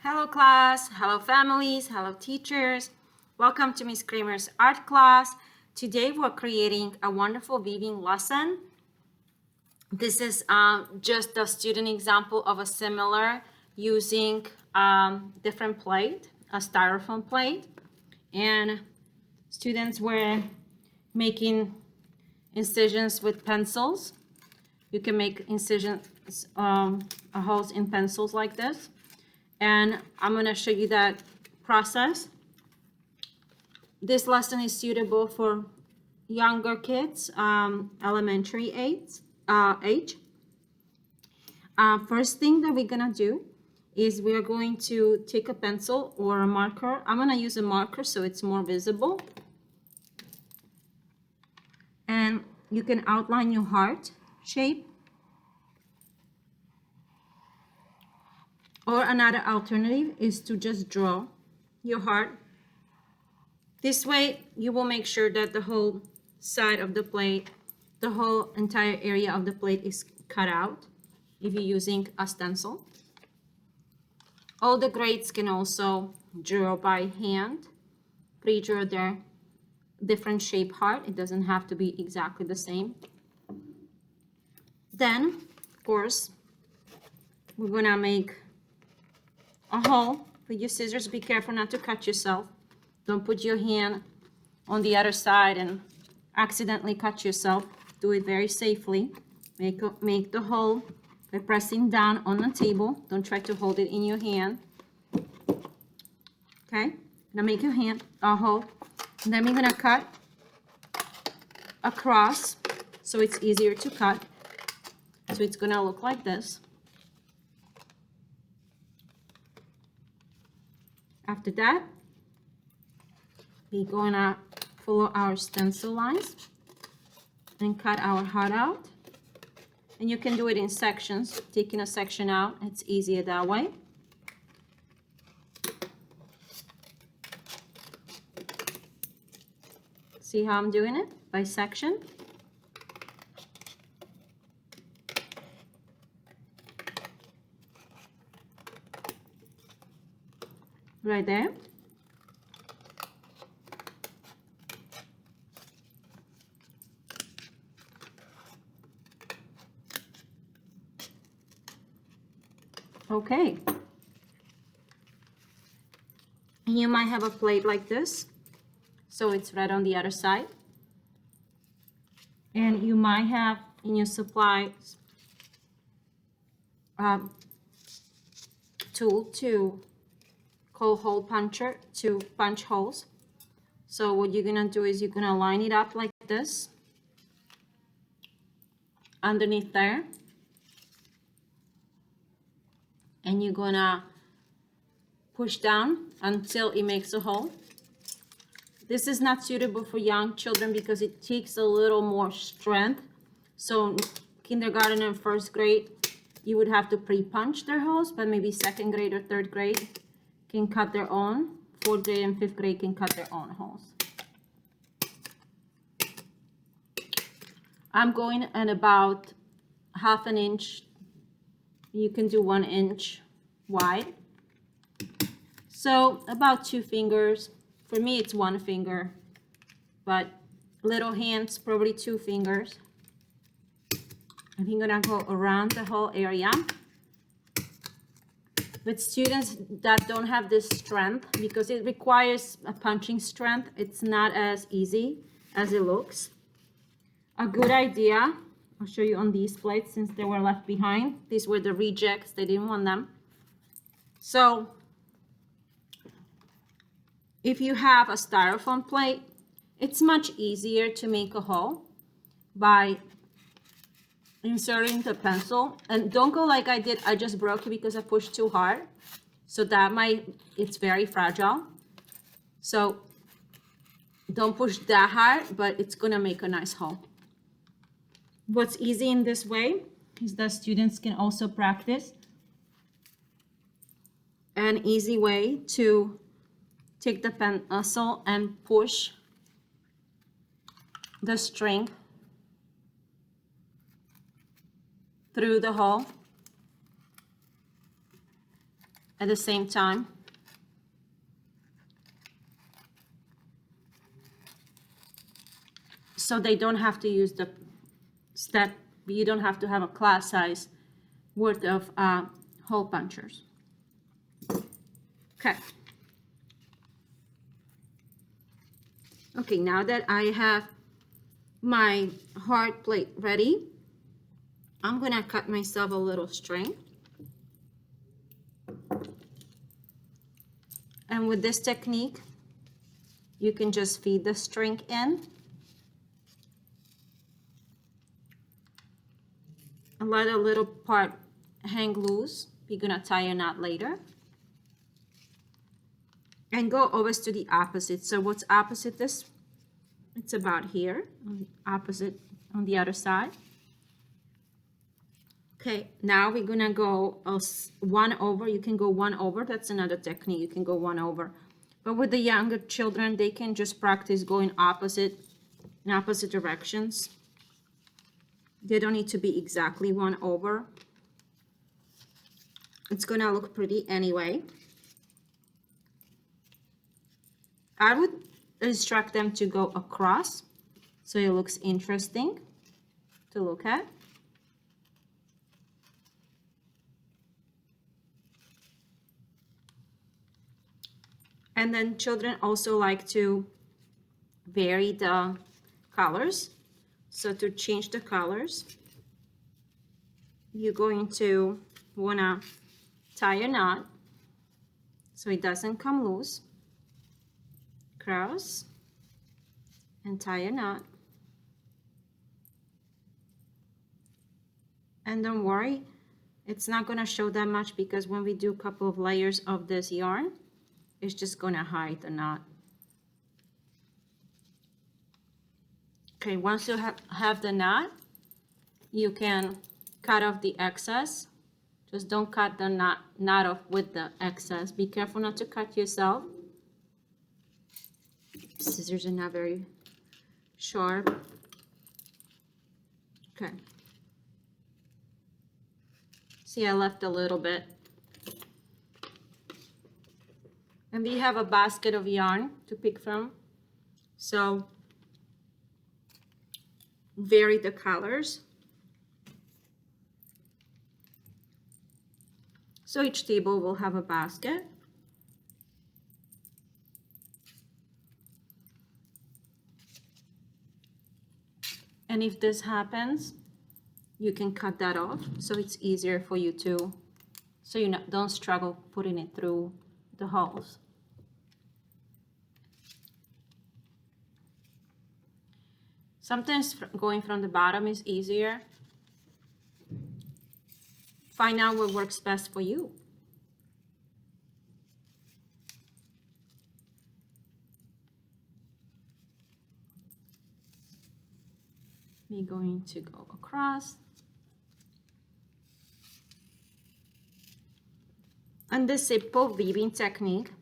Hello class, hello families, hello teachers. Welcome to Miss Kramer's art class. Today we're creating a wonderful weaving lesson. This is just a student example of a similar using different plate, a styrofoam plate. And students were making incisions with pencils. You can make incisions, holes in pencils like this. And I'm going to show you that process. This lesson is suitable for younger kids, elementary age. First thing that we're going to do is we're going to take a pencil or a marker. I'm going to use a marker so it's more visible. And you can outline your heart shape. Or another alternative is to just draw your heart. This way, you will make sure that the whole side of the plate, the whole entire area of the plate is cut out if you're using a stencil. All the grades can also draw by hand, pre-draw their different shape heart. It doesn't have to be exactly the same. Then, of course, we're gonna make a hole with your scissors. Be careful not to cut yourself. Don't put your hand on the other side and accidentally cut yourself. Do it very safely. Make the hole by pressing down on the table. Don't try to hold it in your hand. Okay, now make your hand a hole. And then we're gonna cut across so it's easier to cut. So it's gonna look like this. After that, we're gonna follow our stencil lines and cut our heart out. And you can do it in sections, taking a section out. It's easier that way. See how I'm doing it? By section. Right there. Okay. And you might have a plate like this, so it's right on the other side. And you might have in your supplies tool to call hole puncher to punch holes. So what you're gonna do is you're gonna line it up like this underneath there, and you're gonna push down until it makes a hole. This is not suitable for young children because it takes a little more strength. So kindergarten and first grade, you would have to pre-punch their holes, but maybe second grade or third grade can cut their own. Fourth grade and fifth grade can cut their own holes. I'm going at about half an inch. You can do 1 inch wide. So about 2 fingers. For me, it's 1 finger, but little hands, probably 2 fingers. And I'm gonna go around the whole area. With students that don't have this strength, because it requires a punching strength, it's not as easy as it looks. A good idea, I'll show you on these plates since they were left behind. These were the rejects, they didn't want them. So if you have a styrofoam plate, it's much easier to make a hole by inserting the pencil. And don't go like I did. I just broke it because I pushed too hard. So it's very fragile. So don't push that hard, but it's gonna make a nice hole. What's easy in this way is that students can also practice an easy way to take the pencil and push the string through the hole at the same time. So they don't have to use the step, you don't have to have a class size worth of hole punchers. Okay. Okay, now that I have my hard plate ready, I'm gonna cut myself a little string. And with this technique, you can just feed the string in and let a little part hang loose. We're gonna tie a knot later. And go always to the opposite. So what's opposite this? It's about here, opposite on the other side. Okay, now we're gonna go one over. You can go one over. That's another technique. You can go one over. But with the younger children, they can just practice going in opposite directions. They don't need to be exactly one over. It's gonna look pretty anyway. I would instruct them to go across so it looks interesting to look at. And then children also like to vary the colors. So to change the colors, you're going to wanna tie a knot so it doesn't come loose. Cross and tie a knot. And don't worry, it's not gonna show that much because when we do a couple of layers of this yarn, it's just gonna hide the knot. Okay, once you have the knot, you can cut off the excess. Just don't cut the knot off with the excess. Be careful not to cut yourself. Scissors are not very sharp. Okay. See, I left a little bit. And we have a basket of yarn to pick from. So vary the colors. So each table will have a basket. And if this happens, you can cut that off so it's easier for you to, so you don't struggle putting it through the holes. Sometimes going from the bottom is easier. Find out what works best for you. We're going to go across. And this simple weaving technique,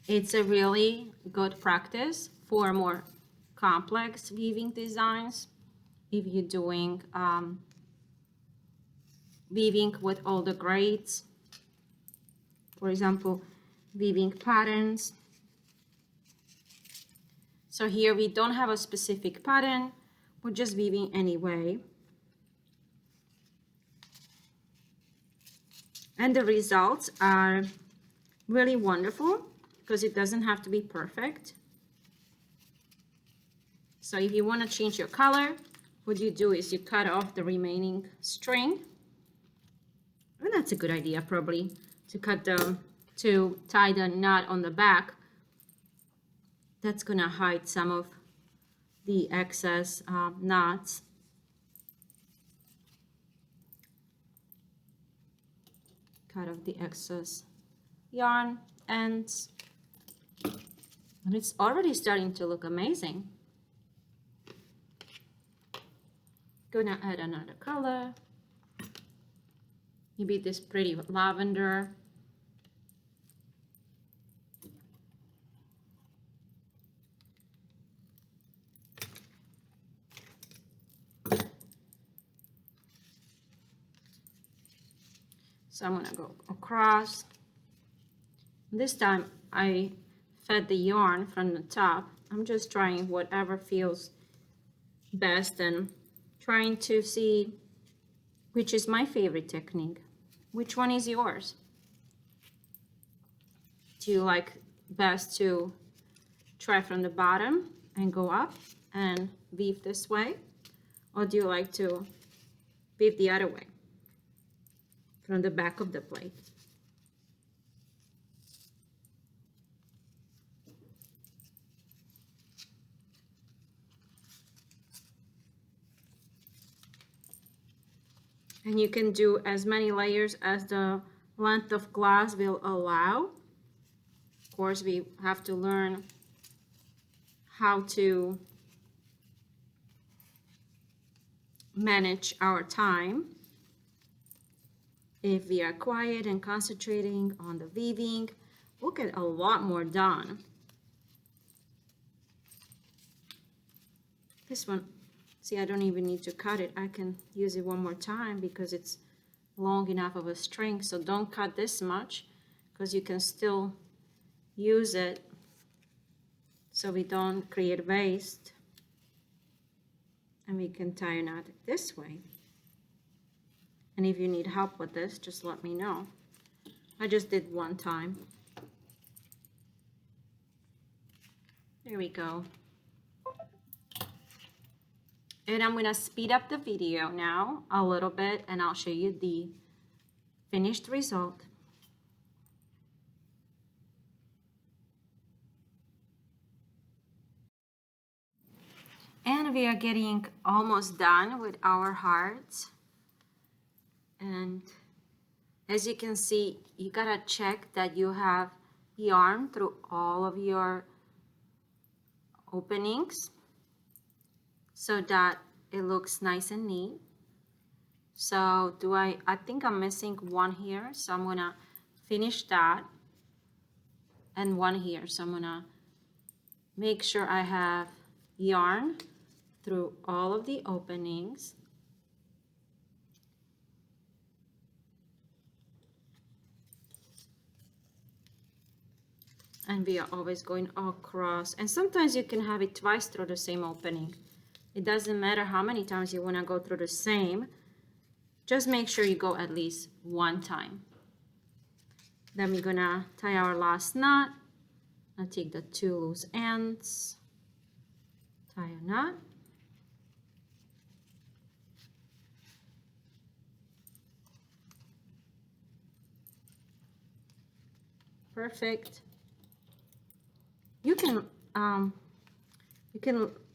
it's a really good practice for more complex weaving designs. If you're doing weaving with all the grades, for example, weaving patterns. So here we don't have a specific pattern, we're just weaving anyway. And the results are really wonderful because it doesn't have to be perfect. So if you want to change your color, what you do is you cut off the remaining string. And that's a good idea probably, to tie the knot on the back. That's gonna hide some of the excess knots. Cut off the excess yarn ends. And it's already starting to look amazing. Gonna add another color. Maybe this pretty lavender. So I'm gonna go across. This time I fed the yarn from the top. I'm just trying whatever feels best and trying to see which is my favorite technique. Which one is yours? Do you like best to try from the bottom and go up and weave this way? Or do you like to weave the other way from the back of the plate? And you can do as many layers as the length of glass will allow. Of course, we have to learn how to manage our time. If we are quiet and concentrating on the weaving, we'll get a lot more done. This one, see, I don't even need to cut it. I can use it one more time because it's long enough of a string. So don't cut this much because you can still use it so we don't create waste. And we can tie a knot this way. And if you need help with this, just let me know. I just did one time. There we go. And I'm gonna speed up the video now a little bit and I'll show you the finished result. And we are getting almost done with our hearts. And as you can see, you gotta check that you have yarn through all of your openings so that it looks nice and neat. So I think I'm missing one here, so I'm gonna finish that, and one here. So I'm gonna make sure I have yarn through all of the openings. And we are always going across. And sometimes you can have it twice through the same opening. It doesn't matter how many times you want to go through the same. Just make sure you go at least one time. Then we're gonna tie our last knot. I'll take the 2 loose ends, tie a knot. Perfect. You can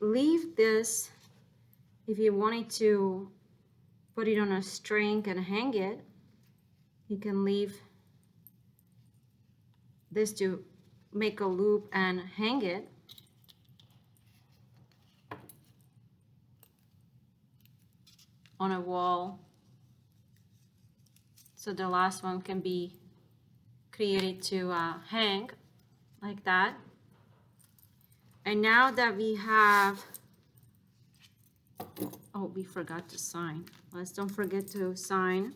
leave this if you wanted to put it on a string and hang it. You can leave this to make a loop and hang it. On a wall. So the last one can be created to hang like that. And now that we have, oh, we forgot to sign. Let's don't forget to sign.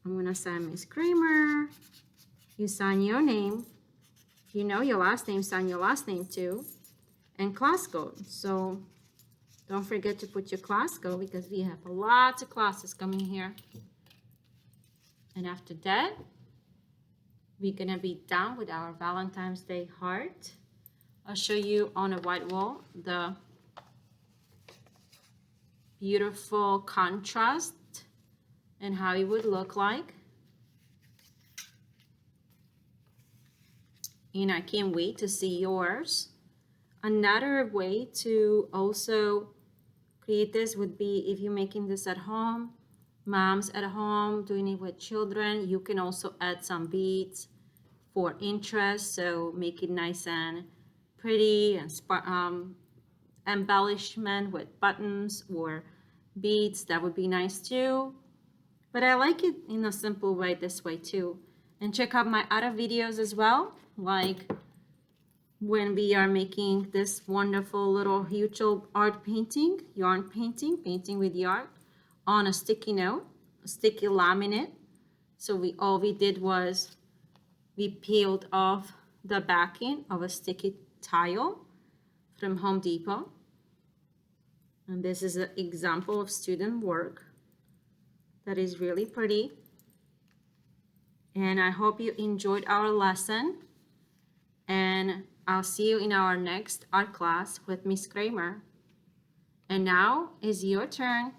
I'm gonna sign Miss Kramer. You sign your name. If you know your last name, sign your last name too. And class code. So don't forget to put your class code because we have lots of classes coming here. And after that, we're gonna be done with our Valentine's Day heart. I'll show you on a white wall the beautiful contrast and how it would look like. And I can't wait to see yours. Another way to also create this would be if you're making this at home, moms at home doing it with children, you can also add some beads for interest. So make it nice and pretty and embellishment with buttons or beads. That would be nice too. But I like it in a simple way this way too. And check out my other videos as well, like when we are making this wonderful little huge art painting, yarn painting with yarn on a sticky note, a sticky laminate. So all we did was we peeled off the backing of a sticky tile from Home Depot. And this is an example of student work that is really pretty. And I hope you enjoyed our lesson. And I'll see you in our next art class with Miss Kramer. And now is your turn.